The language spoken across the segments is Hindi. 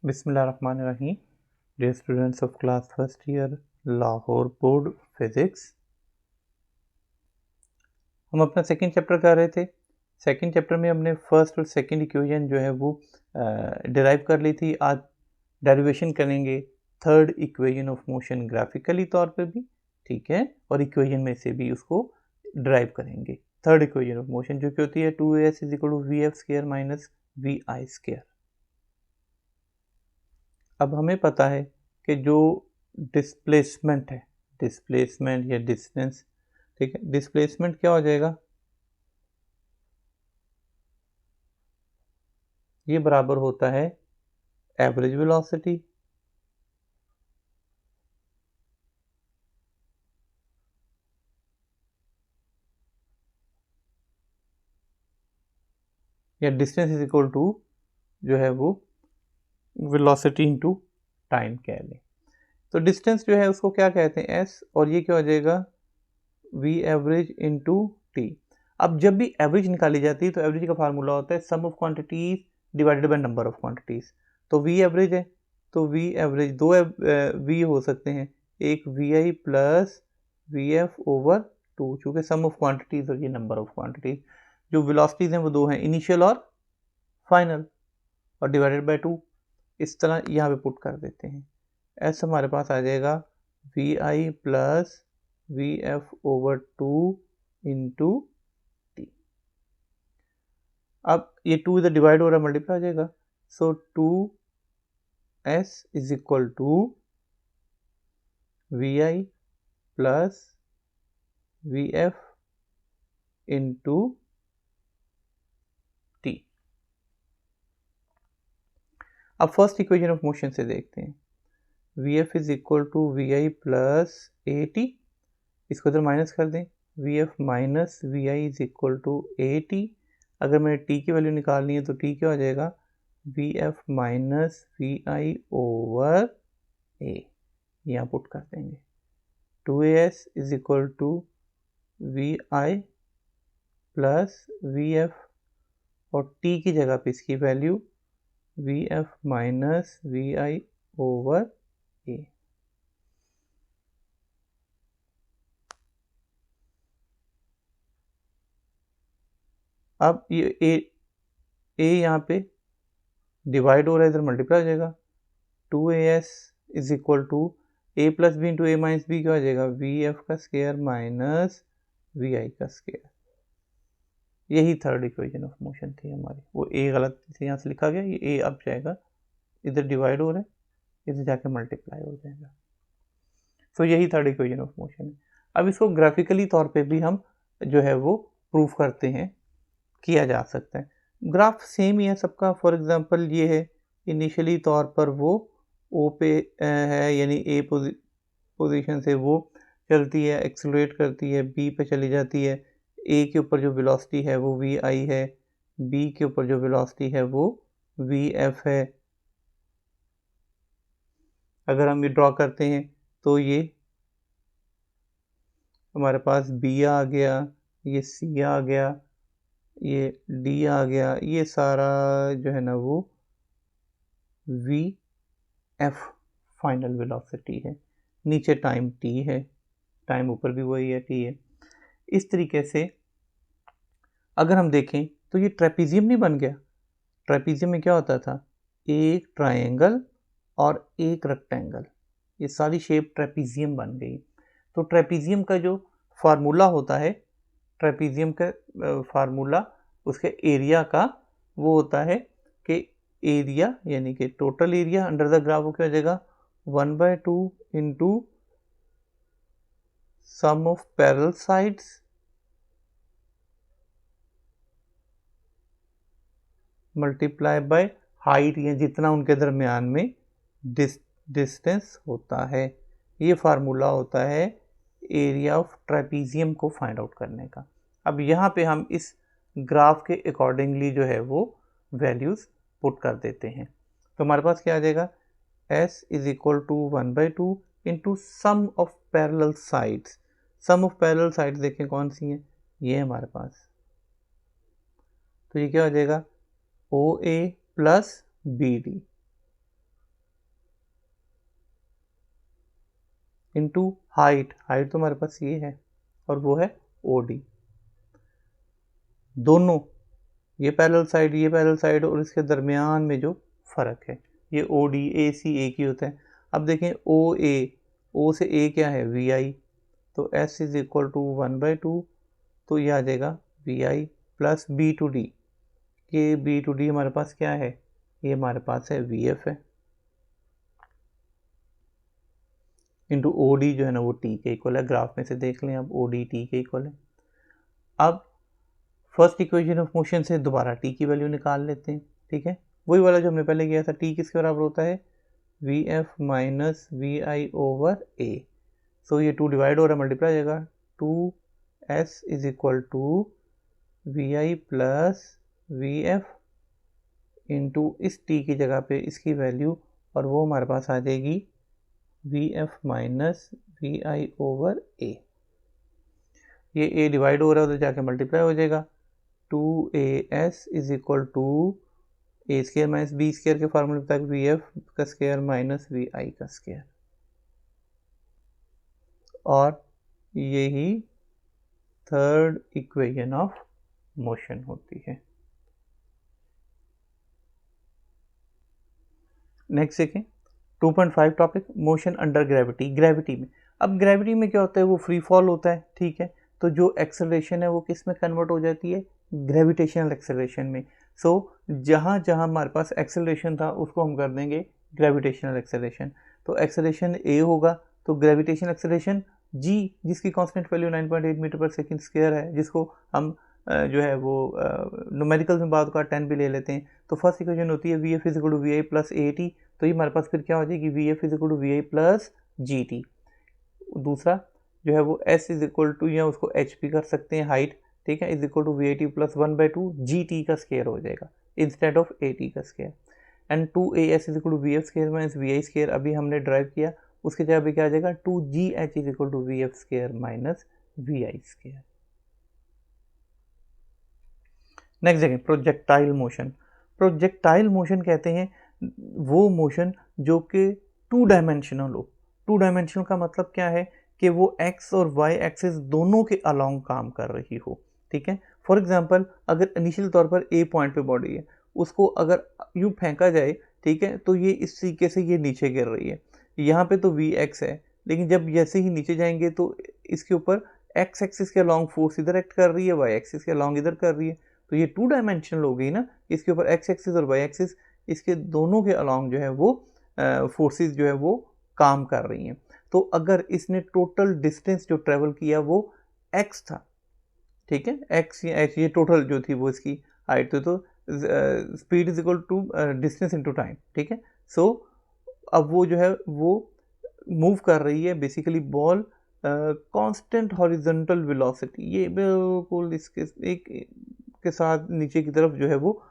बिस्मिल्लाहिर्रहमानिर्रहीम। Dear students of class first year Lahore board physics, हम अपना सेकंड चैप्टर कर रहे थे। सेकंड चैप्टर में हमने फर्स्ट और सेकंड इक्वेशन जो है वो डिराइव कर ली थी। आज डेरिवेशन करेंगे third equation of motion graphically तौर पे भी, ठीक है, और इक्वेशन में से भी उसको डिराइव करेंगे। थर्ड इक्वेशन ऑफ मोशन जो कि होती है 2as = vf² माइनस vi²। अब हमें पता है कि जो डिस्प्लेसमेंट है, डिस्प्लेसमेंट या डिस्टेंस, ठीक है, डिस्प्लेसमेंट क्या हो जाएगा, ये बराबर होता है एवरेज वेलोसिटी या डिस्टेंस इज इक्वल टू जो है वो वेलोसिटी इनटू टाइम कह लें। तो डिस्टेंस जो है उसको क्या कहते हैं, एस, और ये क्या हो जाएगा, वी एवरेज इनटू टी। अब जब भी एवरेज निकाली जाती है तो एवरेज का फार्मूला होता है sum of quantities divided by number of quantities. तो वी एवरेज है तो वी एवरेज दो वी हो सकते हैं, एक V I plus V F over two, चूँकि सम ऑफ क्वांटिटीज और ये नंबर ऑफ क्वांटिटीज। जो वेलोसिटीज हैं वो दो हैं, इनिशियल और फाइनल, और डिवाइडेड बाय टू। इस तरह यहाँ पे पुट कर देते हैं। एस हमारे पास आ जाएगा V I plus V F over two into T. अब ये टू इधर डिवाइड हो रहा है, मल्टीप्लाई हो जाएगा। So two S is equal to V I plus V F into T. अब फर्स्ट इक्वेशन ऑफ मोशन से देखते हैं। V F is equal to V I plus A T, इसको इधर माइनस कर दें, V F minus V I is equal to A T. अगर मैंने टी की वैल्यू निकालनी है तो टी क्या हो जाएगा, V F minus V I over A, यहाँ पुट कर देंगे। 2as is equal to V I plus V F, और टी की जगह पे इसकी value V F minus V I over A. अब ये ए यहाँ पे डिवाइड हो रहा है, इधर मल्टीप्लाई हो जाएगा। 2as is equal to A plus B into A minus B, क्या हो जाएगा, वी एफ का स्केयर माइनस वी आई का स्केयर। यही थर्ड इक्वेशन ऑफ मोशन थी हमारी। वो ए गलत से यहाँ से लिखा गया, ये ए अब जाएगा, इधर डिवाइड हो रहा है, इधर जाके मल्टीप्लाई हो जाएगा। सो यही थर्ड इक्वेशन ऑफ मोशन है। अब इसको ग्राफिकली तौर पे भी हम जो है वो प्रूफ करते हैं, किया जा सकता है। ग्राफ सेम ही है सबका। फॉर एग्जांपल ये है, इनिशियली तौर पर वो ओ पे है, यानी ए पोजीशन से वो चलती है, एक्सेलरेट करती है, बी पे चली जाती है। ए के ऊपर जो वेलोसिटी है वो वी आई है, बी के ऊपर जो वेलोसिटी है वो वी एफ है। अगर हम ये ड्रॉ करते हैं तो ये हमारे पास बी आ गया, ये सी आ गया, ये डी आ गया, ये सारा जो है ना वो वी एफ फाइनल वेलोसिटी है। नीचे टाइम टी है, टाइम ऊपर भी वही है, टी है। इस तरीके से अगर हम देखें तो ये ट्रेपीजियम नहीं बन गया। ट्रेपीजियम में क्या होता था, एक ट्रायंगल और एक रेक्टेंगल, ये सारी शेप ट्रेपीजियम बन गई। तो ट्रेपीजियम का जो फार्मूला होता है, ट्रेपीजियम का फार्मूला उसके एरिया का वो होता है कि एरिया यानी कि total area under the graph वो क्या हो जाएगा, 1/2 into sum of parallel sides multiply by height, या जितना उनके दरमियान में डिस्टेंस होता है। ये फार्मूला होता है एरिया ऑफ ट्रेपीजियम को फाइंड आउट करने का। अब यहाँ पे हम इस ग्राफ के अकॉर्डिंगली जो है वो वैल्यूज़ पुट कर देते हैं। तो हमारे पास क्या आ जाएगा, s is equal to 1/2 into sum of parallel sides. Sum of parallel sides देखें कौन सी हैं, ये हमारे पास। तो ये क्या हो जाएगा, O A plus B D, into height तो हमारे पास ये है और वो है OD। दोनों ये पैरेलल साइड और इसके दरमियान में जो फ़र्क है ये OD AC एक ही होता है। अब देखें O से A क्या है VI, तो S इज इक्वल टू 1/2, तो ये आ जाएगा VI plus B to D। ये B to D हमारे पास क्या है, ये हमारे पास है VF है, इंटू OD जो है ना वो T के इक्वल है। ग्राफ में से देख लें अब OD T के इक्वल है। अब फर्स्ट इक्वेशन ऑफ मोशन से दोबारा T की वैल्यू निकाल लेते हैं, ठीक है। वही वाला जो हमने पहले किया था, T किसके बराबर होता है VF minus VI over A। सो ये 2 डिवाइड हो रहा है, मल्टीप्लाई हो जाएगा, 2S is equal to VI plus VF into इस T की जगह पे इसकी वैल्यू, और वो हमारे पास आ जाएगी VF minus VI over A। ये A डिवाइड हो रहा है, उधर जाके मल्टीप्लाई हो जाएगा, 2AS is equal to A square minus B square के फार्मूले तक VF का स्केयर माइनस VI का स्केयर, और यही थर्ड इक्वेशन ऑफ मोशन होती है। नेक्स्ट देखें 2.5 topic, motion under gravity. Gravity में, अब ग्रेविटी में क्या होता है, वो फ्री फॉल होता है, ठीक है। तो जो एक्सेलरेशन है वो किस में कन्वर्ट हो जाती है, ग्रेविटेशनल एक्सेलरेशन में। सो जहाँ जहाँ हमारे पास एक्सेलरेशन था उसको हम कर देंगे ग्रेविटेशनल एक्सेलरेशन। तो एक्सेलरेशन A होगा, तो ग्रेविटेशनल एक्सेलरेशन G, जिसकी कांस्टेंट वैल्यू 9.8 मीटर पर सेकंड स्क्वायर है, जिसको हम जो है वो न्यूमेरिकल में बात का 10 भी ले लेते हैं। तो फर्स्ट इक्वेशन होती है VF is equal to VI plus AT, तो ये हमारे पास फिर क्या हो जाएगी VF is equal to VI plus GT। दूसरा जो है वो S इज इक्वल टू, या उसको H भी कर सकते हैं, हाइट, ठीक है, is equal to VIT plus 1/2 GT का स्केयर हो जाएगा इंस्टेड ऑफ AT का square. And 2AS is equal to VF square minus VI square अभी हमने ड्राइव किया, उसके जगह पे क्या आ जाएगा 2GH is equal to VF square minus VI square. Next देखें प्रोजेक्टाइल मोशन। प्रोजेक्टाइल मोशन कहते हैं वो मोशन जो कि 2 डायमेंशनल हो। 2 डायमेंशनल का मतलब क्या है कि वो एक्स और वाई एक्सिस दोनों के अलोंग काम कर रही हो, ठीक है। फॉर एग्जांपल अगर इनिशियल तौर पर ए पॉइंट पे बॉडी है, उसको अगर यूं फेंका जाए, ठीक है, तो ये इस तरीके से ये नीचे गिर रही है, यहाँ पे तो वी एक्स है, लेकिन जब जैसे ही नीचे जाएंगे तो इसके ऊपर एक्स एक्सिस के अलोंग फोर्स इधर एक्ट कर रही है, वाई एक्सिस के अलोंग इधर कर रही है, तो ये 2 डायमेंशनल हो गई ना। इसके ऊपर एक्स एक्सिस और वाई एक्सिस, इसके दोनों के अलोंग जो है वो फोर्सेस जो है वो काम कर रही हैं। तो अगर इसने टोटल डिस्टेंस जो ट्रेवल किया वो x था, ठीक है, x या h, ये टोटल जो थी वो इसकी हाइट थी, तो speed is equal to distance into time, ठीक है। सो अब वो जो है वो मूव कर रही है basically ball constant horizontal velocity, ये बिल्कुल इसके एक के साथ नीचे की तरफ जो है वो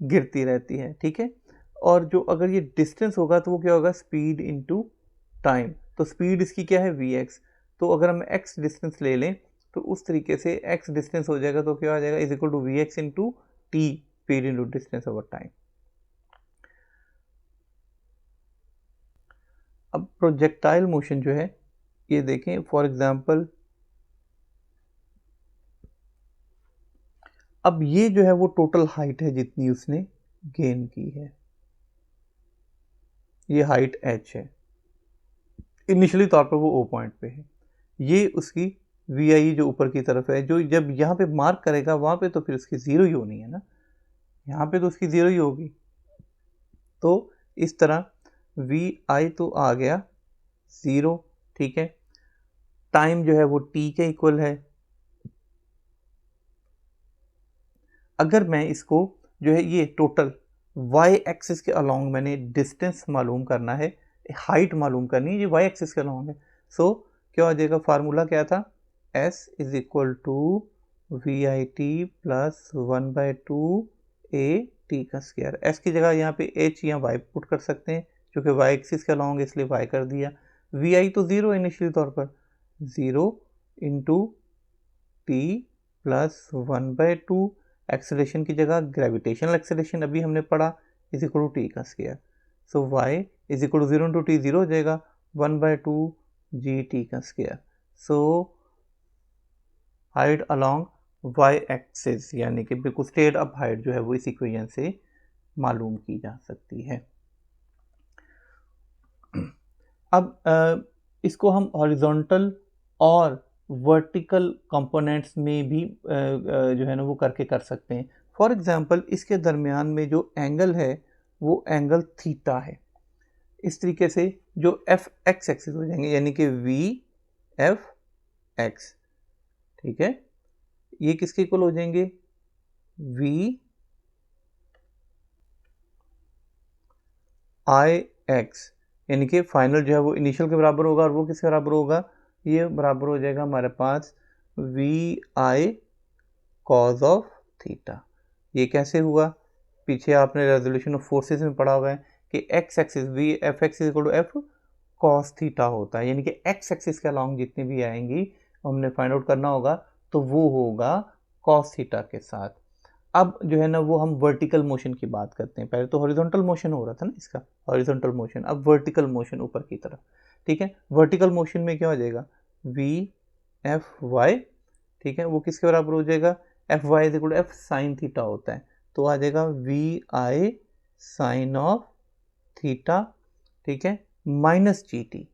गिरती रहती है, ठीक है। और जो अगर ये डिस्टेंस होगा तो वो क्या होगा, स्पीड इनटू टाइम। तो स्पीड इसकी क्या है Vx, तो अगर हम x डिस्टेंस ले लें तो उस तरीके से x डिस्टेंस हो जाएगा, तो क्या आ जाएगा is equal to Vx into T, speed into distance over time. अब प्रोजेक्टाइल मोशन जो है ये देखें, फॉर एग्जांपल अब ये जो है वो टोटल हाइट है जितनी उसने गेन की है, ये हाइट h है, इनिशियली तौर पर वो O पॉइंट पे है, ये उसकी VI जो ऊपर की तरफ है, जो जब यहाँ पे मार्क करेगा वहाँ पे तो फिर उसकी ज़ीरो ही होनी है ना, यहाँ पे तो उसकी ज़ीरो ही होगी। तो इस तरह VI तो आ गया 0, ठीक है। टाइम जो है वो T के इक्वल है। अगर मैं इसको जो है ये टोटल Y एक्सिस के अलोंग मैंने डिस्टेंस मालूम करना है, हाइट मालूम करनी है, ये Y एक्सिस के अलोंग है। सो क्या हो जाएगा, फार्मूला क्या था, S is equal to VIT plus 1/2 AT का स्क्वायर। S की जगह यहाँ पे H या Y पुट कर सकते हैं, क्योंकि Y एक्सिस के अलोंग इसलिए Y कर दिया। VI तो 0 इनिशियली तौर पर, 0 इंटू T प्लस 1/2, एक्सेलरेशन की जगह ग्रेविटेशनल एक्सेलरेशन अभी हमने पढ़ा, इज इक्वल टू टी का square. So y is equal to 0 into T 0 हो जाएगा, 1/2 जी टी का square. So height along Y axis यानी कि बिल्कुल स्ट्रेट अप हाइट जो है वो इस इक्वेशन से मालूम की जा सकती है। अब इसको हम हॉरिजॉन्टल और वर्टिकल कंपोनेंट्स में भी जो है ना वो करके कर सकते हैं। फॉर एग्जांपल इसके दरमियान में जो एंगल है वो एंगल थीटा है। इस तरीके से जो एफ एक्स एक्सिस हो जाएंगे यानी कि वी एफ एक्स, ठीक है, ये किसके इक्वल हो जाएंगे, वी आई एक्स, यानी कि फाइनल जो है वो इनिशियल के बराबर होगा और वो किसके बराबर होगा, ये बराबर हो जाएगा हमारे पास V I cos of theta. ये कैसे हुआ, पीछे आपने रेजोल्यूशन ऑफ फोर्सेस में पढ़ा हुआ है कि X axis V F X equal to F cos theta होता है, यानी कि एक्स एक्सिस के अलॉन्ग जितनी भी आएंगी हमने फाइंड आउट करना होगा तो वो होगा कॉस थीटा के साथ। अब जो है ना वो हम वर्टिकल मोशन की बात करते हैं। पहले तो हॉरिजॉन्टल मोशन हो रहा था ना इसका, हॉरिजॉन्टल मोशन, अब वर्टिकल मोशन ऊपर की तरफ, ठीक है। वर्टिकल मोशन में क्या हो जाएगा, वी एफ वाई, ठीक है, वो किसके बराबर हो जाएगा, F Y is equal to F sine theta होता है, तो आ जाएगा V I sine of theta, ठीक है, माइनस जी टी।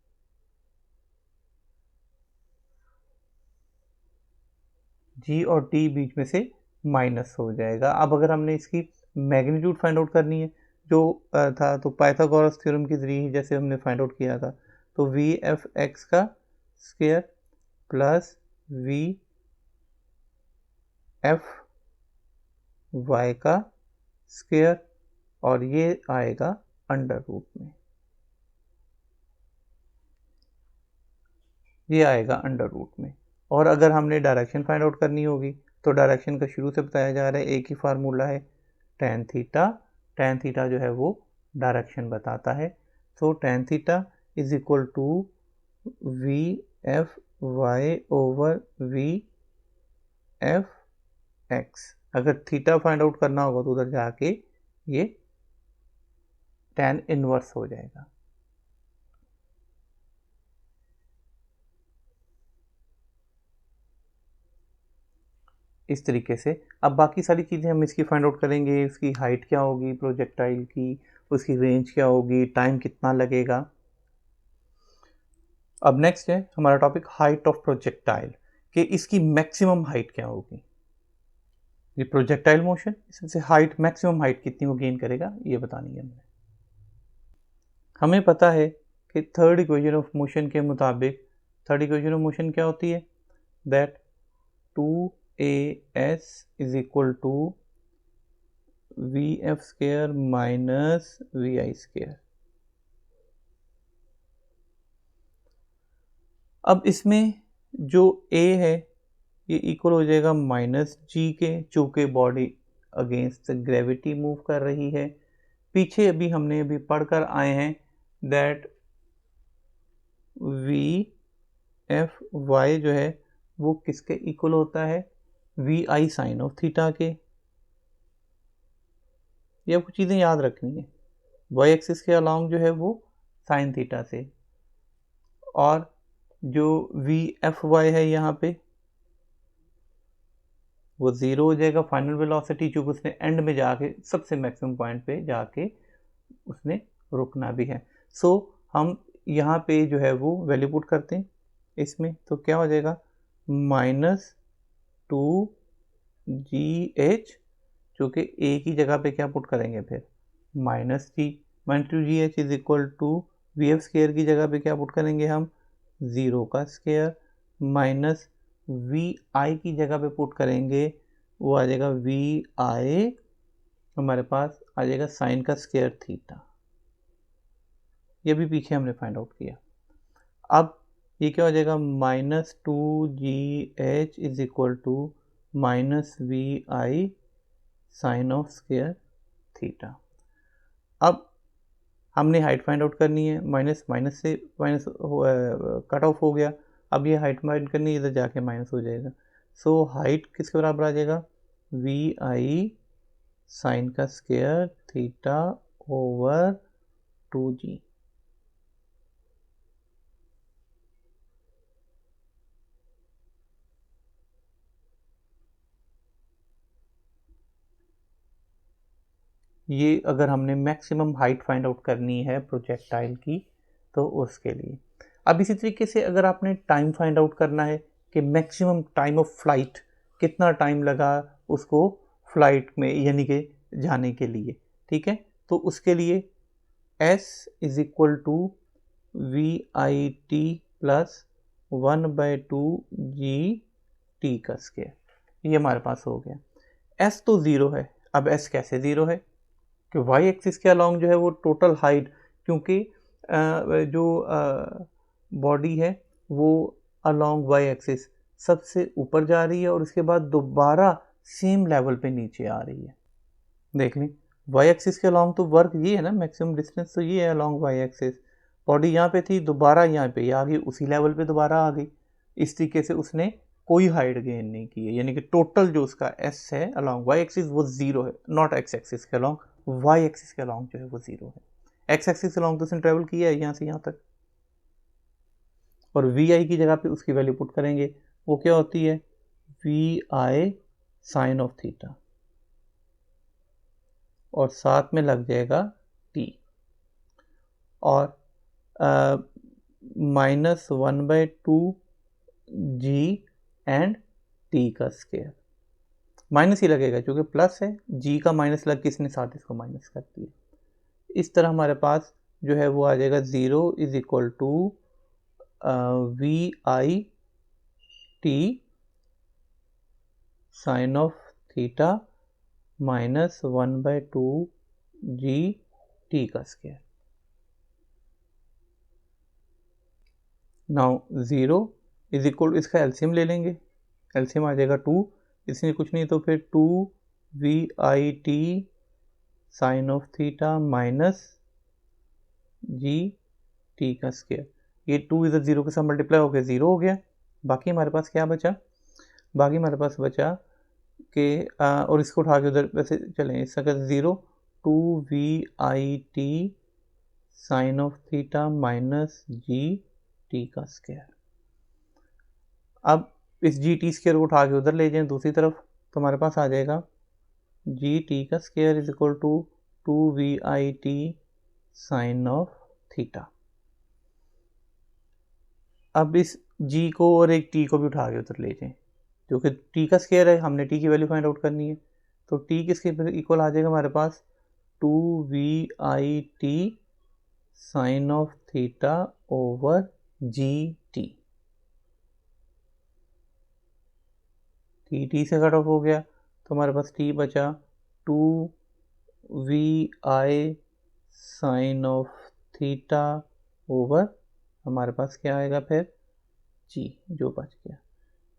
जी और टी बीच में से माइनस हो जाएगा। अब अगर हमने इसकी मैग्नीट्यूड फाइंड आउट करनी है जो था, तो पाइथागोरस थ्योरम के जरिए जैसे हमने फाइंड आउट किया था, तो वी एफ एक्स का square plus V F Y का स्क्वायर और ये आएगा अंडर रूट में, ये आएगा अंडर रूट में। और अगर हमने डायरेक्शन फाइंड आउट करनी होगी तो डायरेक्शन का शुरू से बताया जा रहा है, एक ही फार्मूला है टेन थीटा। टेन थीटा जो है वो डायरेक्शन बताता है। So tan theta is equal to V F Y over V F X. अगर थीटा फाइंड आउट करना होगा तो उधर जाके ये टेन इनवर्स हो जाएगा। इस तरीके से अब बाकी सारी चीज़ें हम इसकी फाइंड आउट करेंगे, उसकी हाइट क्या होगी प्रोजेक्टाइल की, उसकी रेंज क्या होगी, टाइम कितना लगेगा। अब नेक्स्ट है हमारा टॉपिक हाइट ऑफ प्रोजेक्टाइल, कि इसकी मैक्सिमम हाइट क्या होगी। ये प्रोजेक्टाइल मोशन, इसमें से हाइट, मैक्सिमम हाइट कितनी वो गेन करेगा ये बतानी है हमने। हमें पता है कि थर्ड इक्वेशन ऑफ मोशन के मुताबिक, थर्ड इक्वेशन ऑफ मोशन क्या होती है, that 2as is equal to V F square minus V I square. अब इसमें जो a है ये इक्वल हो जाएगा माइनस जी के, चूँकि बॉडी अगेंस्ट ग्रेविटी मूव कर रही है। पीछे हमने पढ़कर आए हैं दैट वी एफ वाई जो है वो किसके इक्वल होता है, V I sine of theta के। ये आपको चीज़ें याद रखनी है, वाई एक्सिस के अलॉन्ग जो है वो साइन थीटा से, और जो वी एफ वाई है यहाँ पे वो ज़ीरो हो जाएगा फाइनल वेलोसिटी, चूँकि उसने एंड में जाके सबसे मैक्सिमम पॉइंट पे जाके उसने रुकना भी है। सो हम यहाँ पे जो है वो वैल्यू पुट करते हैं इसमें, तो क्या हो जाएगा माइनस टू जी एच, जो कि ए की जगह पे क्या पुट करेंगे फिर minus G, minus two G H is equal to V F square की जगह पे क्या पुट करेंगे हम, ज़ीरो का स्केयर, माइनस वी आई की जगह पे पुट करेंगे, वो आ जाएगा वी आई, हमारे पास आ जाएगा साइन का स्केयर थीटा। ये भी पीछे हमने फाइंड आउट किया। अब ये क्या हो जाएगा minus two G H is equal to minus V I sine of square theta. अब हमने हाइट फाइंड आउट करनी है, माइनस माइनस से माइनस कट ऑफ हो गया, अब ये हाइट फाइंड करनी है, इधर जाके माइनस हो जाएगा। सो हाइट किसके बराबर आ जाएगा, वी आई साइन का स्केयर थीटा ओवर टू जी। ये अगर हमने मैक्सिमम हाइट फाइंड आउट करनी है प्रोजेक्टाइल की तो उसके लिए। अब इसी तरीके से अगर आपने टाइम फाइंड आउट करना है कि मैक्सिमम टाइम ऑफ फ्लाइट, कितना टाइम लगा उसको फ्लाइट में यानी कि जाने के लिए, ठीक है, तो उसके लिए s is equal to V I T plus 1/2 G T का स्क्वायर, ये हमारे पास हो गया। s तो ज़ीरो है। अब s कैसे ज़ीरो है कि y एक्सिस के अलॉन्ग जो है वो टोटल हाइट, क्योंकि जो बॉडी है वो अलॉन्ग y एक्सिस सबसे ऊपर जा रही है और उसके बाद दोबारा सेम लेवल पे नीचे आ रही है। देख लें, y एक्सिस के अलॉन्ग तो वर्क ये है ना, मैक्सिमम डिस्टेंस तो ये है अलॉन्ग y एक्सिस। बॉडी यहाँ पे थी, दोबारा यहाँ पे आ गई, उसी लेवल पे दोबारा आ गई। इस तरीके से उसने कोई हाइट गेन नहीं की है, यानी कि टोटल जो उसका s है अलॉन्ग y एक्सिस वो ज़ीरो है, नॉट x एक्सिस के अलॉन्ग, y एक्सिस के अलॉन्ग जो है वो ज़ीरो है। x एक्सिस के अलॉन्ग तो उसने ट्रेवल किया है यहाँ से यहाँ तक, और वी आई की जगह पे उसकी वैल्यू पुट करेंगे, वो क्या होती है V I sine of theta, और साथ में लग जाएगा t, और -1/2 जी एंड टी का स्क्वायर, माइनस ही लगेगा क्योंकि प्लस है, जी का माइनस लग के इसने साथ इसको माइनस कर दिया। इस तरह हमारे पास जो है वो आ जाएगा 0 is equal to V I T sine of theta -1/2 G T का स्क्वायर। नाउ 0 इज इक्वल, इसका एलसीएम ले लेंगे, एलसीएम आ जाएगा 2, इसमें कुछ नहीं तो फिर 2 V I T sine of theta minus G T का स्क्वायर। ये 2 इधर 0 के साथ मल्टीप्लाई हो गया, 0 हो गया। बाकी हमारे पास क्या बचा, बाकी हमारे पास बचा कि और इसको उठा के उधर वैसे चलें, इसका 0 2 V I T sine of theta minus G T का स्क्वायर। अब इस जी टी स्क्वायर को उठा के उधर ले जाएं दूसरी तरफ, तो हमारे पास आ जाएगा जी टी का square is equal to 2 V I T sine of theta. अब इस g को और एक t को भी उठा के उधर ले जाएं, जो कि t का स्क्वायर है, हमने t की वैल्यू फाइंड आउट करनी है, तो t किसके इक्वल आ जाएगा हमारे पास 2 V I T sine of theta over G T. T से कट ऑफ हो गया तो हमारे पास t बचा 2 V I sine of theta over, हमारे पास क्या आएगा फिर g जो बच गया।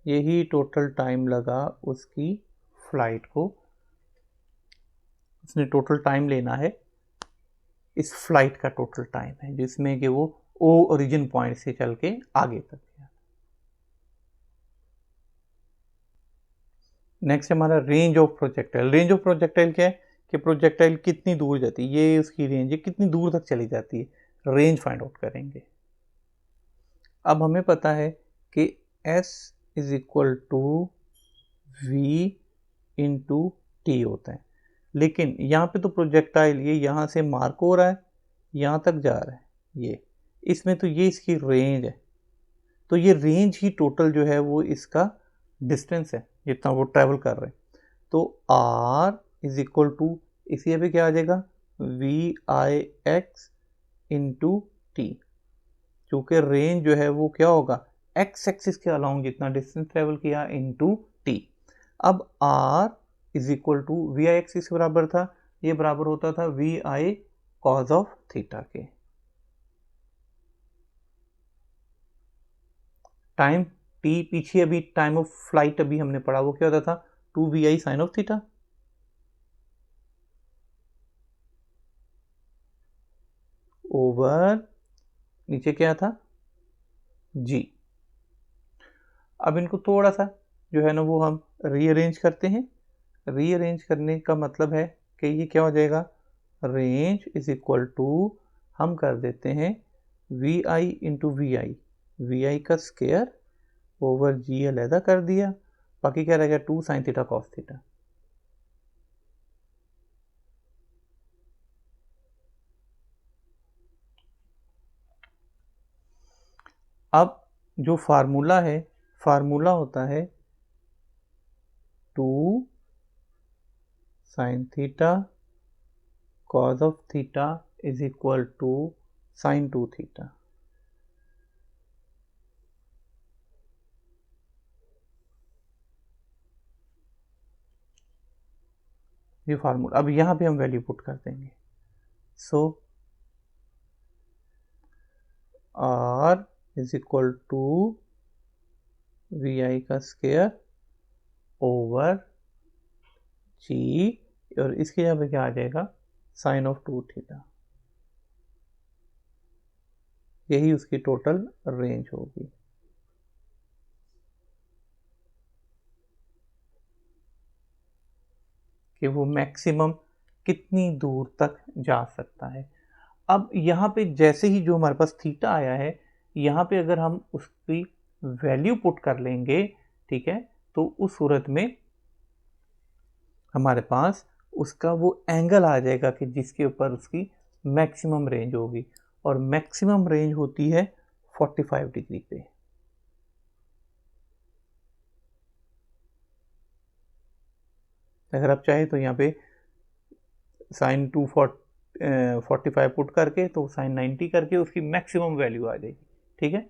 यही टोटल टाइम लगा उसकी फ्लाइट को, उसने टोटल टाइम लेना है, इस फ्लाइट का टोटल टाइम है जिसमें कि वो ओ ओरिजिन पॉइंट से चल के आगे तक गया। नेक्स्ट हमारा range of projectile. Range of projectile क्या है कि प्रोजेक्टाइल कितनी दूर जाती है, ये उसकी रेंज है, कितनी दूर तक चली जाती है, रेंज फाइंड आउट करेंगे। अब हमें पता है कि s is equal to V into T होता है, लेकिन यहाँ पे तो प्रोजेक्टाइल ये यहाँ से मार्क हो रहा है, यहाँ तक जा रहा है, ये इसमें तो ये इसकी रेंज है, तो ये रेंज ही टोटल जो है वो इसका डिस्टेंस है जितना वो ट्रैवल कर रहे हैं। तो r इज इक्वल टू इसी पे क्या आ जाएगा V I X into T, क्योंकि रेंज जो है वो क्या होगा x एक्सिस के अलॉन्ग जितना डिस्टेंस ट्रेवल किया इंटू टी। अब r is equal to V I axis के बराबर था, ये बराबर होता था V I cos of theta के। टाइम t पीछे अभी टाइम ऑफ फ्लाइट अभी हमने पढ़ा, वो क्या होता था 2 V I sine of theta over नीचे क्या था g। अब इनको थोड़ा सा जो है ना वो हम रीअरेंज करते हैं। रीअरेंज करने का मतलब है कि ये क्या हो जाएगा, रेंज इज इक्वल टू हम कर देते हैं we I into we I का स्क्वायर ओवर जी अलहदा कर दिया, बाकी क्या रहेगा 2 साइन थीटा कॉस थीटा। अब जो फार्मूला है, फार्मूला होता है 2 sin theta cos of theta is equal to sin 2 theta. ये फार्मूला, अब यहाँ पे हम वैल्यू पुट कर देंगे। So R is equal to V I का स्क्वायर ओवर जी, और इसके यहाँ पे क्या आ जाएगा, साइन ऑफ 2 थीटा। यही उसकी टोटल रेंज होगी। कि वो मैक्सिमम कितनी दूर तक जा सकता है। अब यहाँ पे जैसे ही जो हमारे पास थीटा आया है, यहाँ पे अगर हम उसकी वैल्यू पुट कर लेंगे, ठीक है, तो उस सूरत में हमारे पास उसका वो एंगल आ जाएगा कि जिसके ऊपर उसकी मैक्सिमम रेंज होगी, और मैक्सिमम रेंज होती है 45 डिग्री पे। अगर आप चाहे तो यहाँ पे साइन 245 पुट करके तो साइन 90 करके उसकी मैक्सिमम वैल्यू आ जाएगी, ठीक है।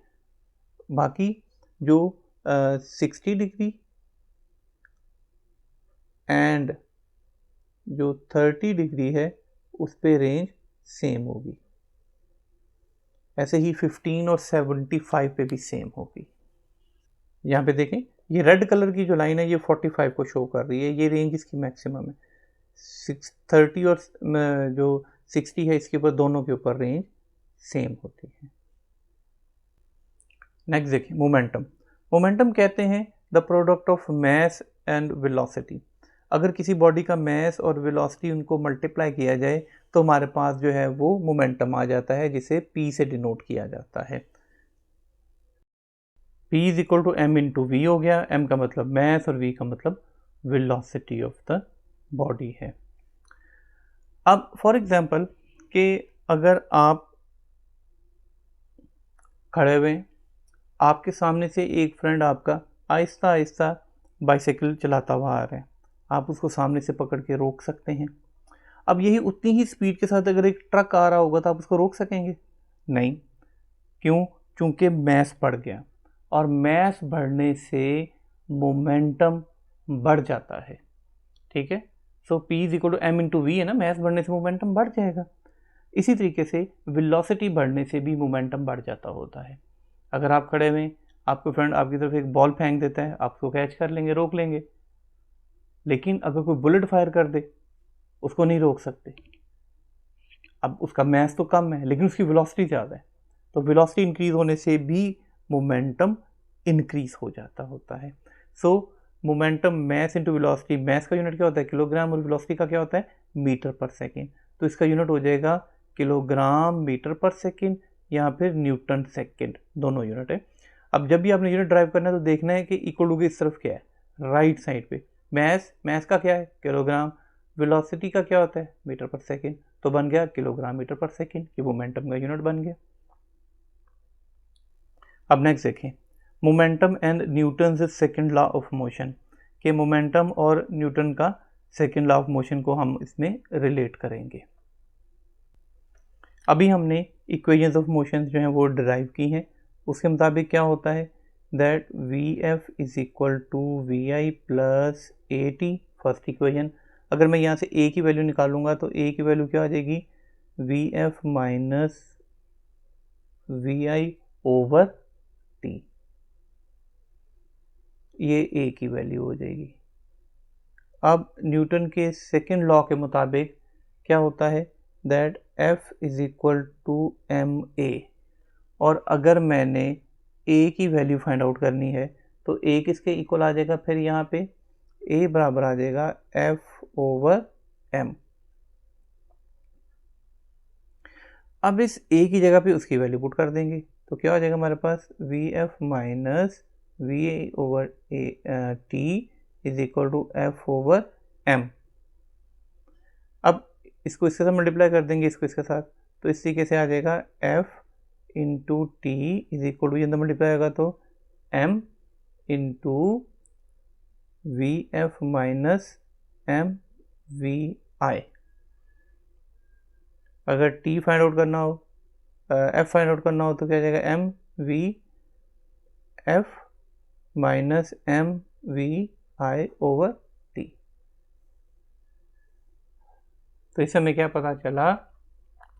बाकी जो 60 डिग्री एंड जो 30 डिग्री है उस पे रेंज सेम होगी। ऐसे ही 15 और 75 पे भी सेम होगी। यहाँ पे देखें, ये रेड कलर की जो लाइन है ये 45 को शो कर रही है, ये रेंज इसकी मैक्सिमम है। 30 और जो 60 है इसके ऊपर, दोनों के ऊपर रेंज सेम होती है। नेक्स्ट देखिए मोमेंटम। मोमेंटम कहते हैं the product of mass and velocity. अगर किसी बॉडी का मैस और वेलोसिटी उनको मल्टीप्लाई किया जाए तो हमारे पास जो है वो मोमेंटम आ जाता है, जिसे P से डिनोट किया जाता है। P is equal to M into V हो गया। M का मतलब मैस और V का मतलब वेलोसिटी ऑफ द बॉडी है। अब फॉर एग्जाम्पल कि अगर आप खड़े हुए, आपके सामने से एक फ्रेंड आपका आहिस्ता आहिस्ता बाइसाइकिल चलाता हुआ आ रहा है, आप उसको सामने से पकड़ के रोक सकते हैं। अब यही उतनी ही स्पीड के साथ अगर एक ट्रक आ रहा होगा तो आप उसको रोक सकेंगे? नहीं। क्यों? चूंकि मैस बढ़ गया, और मैस बढ़ने से मोमेंटम बढ़ जाता है, ठीक है। So P is equal to M into V है ना, मैस बढ़ने से मोमेंटम बढ़ जाएगा। इसी तरीके से वेलोसिटी बढ़ने से भी मोमेंटम बढ़ जाता होता है। अगर आप खड़े हुए, आपको फ्रेंड आपकी तरफ एक बॉल फेंक देता है, आप उसको कैच कर लेंगे, रोक लेंगे। लेकिन अगर कोई बुलेट फायर कर दे, उसको नहीं रोक सकते। अब उसका मैस तो कम है लेकिन उसकी वेलोसिटी ज़्यादा है, तो वेलोसिटी इंक्रीज होने से भी मोमेंटम इंक्रीज हो जाता होता है। So momentum mass into velocity, mass का यूनिट क्या होता है किलोग्राम, और वेलोसिटी का क्या होता है मीटर पर सेकेंड। तो इसका यूनिट हो जाएगा किलोग्राम मीटर पर सेकेंड या फिर न्यूटन सेकेंड, दोनों यूनिट है। अब जब भी आपने यूनिट ड्राइव करना है तो देखना है कि इक्वल टू की इस तरफ क्या है, राइट साइड पे। मैस का क्या है किलोग्राम, वेलोसिटी का क्या होता है मीटर पर सेकेंड, तो बन गया किलोग्राम मीटर पर सेकेंड, ये मोमेंटम का यूनिट बन गया। अब नेक्स्ट देखें momentum and Newton second law of motion, के मोमेंटम और न्यूटन का सेकेंड लॉ ऑफ मोशन को हम इसमें रिलेट करेंगे। अभी हमने इक्वेशंस ऑफ मोशन जो हैं वो डिराइव की हैं। उसके मुताबिक क्या होता है that V F is equal to V I plus A T, first equation. अगर मैं यहाँ से ए की वैल्यू निकालूंगा तो ए की वैल्यू क्या आ जाएगी, V F minus V I over T, ये ए की वैल्यू हो जाएगी। अब न्यूटन के सेकेंड लॉ के मुताबिक क्या होता है that F is equal to M A, और अगर मैंने ए की वैल्यू फाइंड आउट करनी है तो ए किसके इक्वल आ जाएगा, फिर यहाँ पे ए बराबर आ जाएगा एफ ओवर एम। अब इस ए की जगह पे उसकी वैल्यू पुट कर देंगे तो क्या हो जाएगा हमारे पास V F minus V A over A T is equal to F over M. अब इसको इसके साथ मल्टीप्लाई कर देंगे, इसको इसके साथ, तो इस तरीके से आ जाएगा F into T is equal to, ये अंदर मल्टीप्लाई होगा तो M into V F minus M V I. अगर टी फाइंड आउट करना हो, एफ फाइंड आउट करना हो तो क्या हो जाएगा, M V F minus M V I over T. तो इससे हमें क्या पता चला,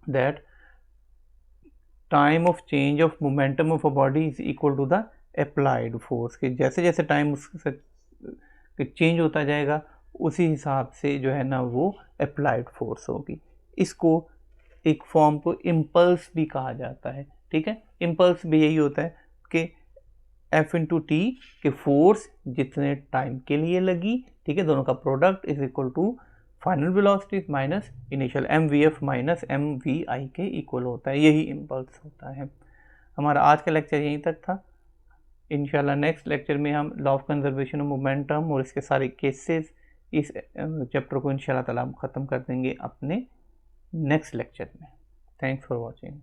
that time of change of momentum of a body is equal to the applied force. कि जैसे जैसे टाइम उससे चेंज होता जाएगा उसी हिसाब से जो है ना वो अप्लाइड फोर्स होगी। इसको एक फॉर्म को इम्पल्स भी कहा जाता है, ठीक है। इम्पल्स भी यही होता है कि एफ इंटू टी के फोर्स जितने टाइम के लिए लगी, ठीक है, दोनों का product is equal to final velocity minus initial M V F minus M V I के इक्वल होता है। यही इम्पल्स होता है। हमारा आज का लेक्चर यहीं तक था। इंशाल्लाह नेक्स्ट लेक्चर में हम law of conservation of momentum और इसके सारे केसेस, इस चैप्टर को इंशाल्लाह ताला हम ख़त्म कर देंगे अपने नेक्स्ट लेक्चर में। Thanks for watching.